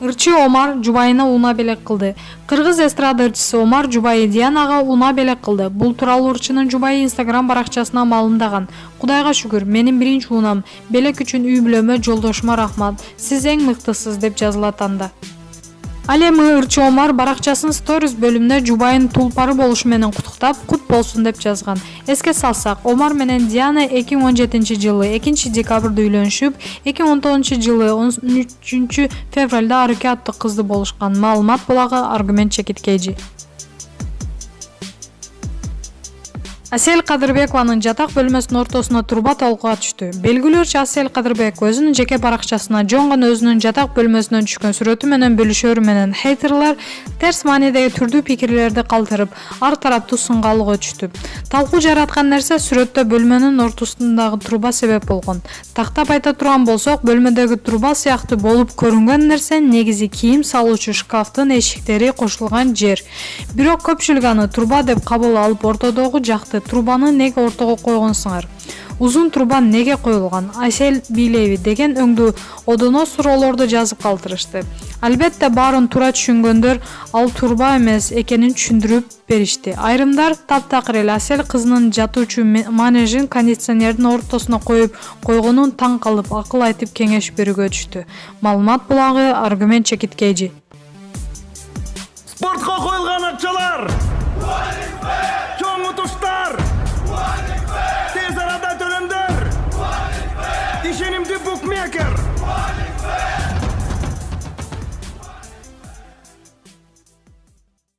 Ырчы Омар жубайына УУНА белек кылды. Кыргыз эстрада ырчысы Омар жубайы Дианага УУНА белек кылды. Бул тууралуу ырчынын жубайы Instagram баракчасына маалымдаган. Кудайга шүгүр, менин биринчи УУНАм. Белек үчүн үй бүлөмө, жолдошума рахмат. Сиз эң мыктысыз деп жазылат анда. Ал эми Ырчы Омар баракчасынын сторис бөлүмүндө жубайын тулпары болушу менен куттуктап, кут болсун деп жазган. Эске салсак, Омар менен Диана 2017-жылы 2-декабрда үйлөнүшүп, 2019-жылы 13-февралда Акыркы аттуу кызды болушкан. Маалымат булагы аргумент чекиткейжи. Асел Кадырбекованын жатак бөлмөсүнүн ортосуна труба толкуга түштү. Белгилүүчү Асел Кадырбекова өзүнүн жеке баракчасына жонгон өзүнүн жатак бөлмөсүнөн түшкөн сүрөтү менен бөлүшөрү менен хейтерлер терс маанидеги түрдүү пикирлерди калтырып, ар тараптуу сынга алууга түштү. Талкуу жараткан нерсе сүрөттө бөлмөнүн ортосундагы труба себеп болгон. Тактап айта турган болсок, бөлмөдөгү труба сыяктуу болуп көрүнгөн нерсе негизи кийим салуучу шкафтын эшиктери кошулган жер. Бирок көпчүлүк аны труба деп кабыл алып, ортодогу жакты трубаны неге ортого койгонсуңар? Узун труба неге коюлган? Асел бийлеби деген өңдүү одоно суроолорду жазып калтырышты. Албетте баарын туура түшүнгөндөр ал труба эмес экенин түшүндүрүп беришти. Айрымдар таптакыр эле Асел кызынын жатуучу манежин кондиционердин ортосуна коюп койгонун таң калып, акыл айтып кеңеш берүүгө түштү. Маалымат булагы аргумент чекиткейжи. Спортко коюлган акчалар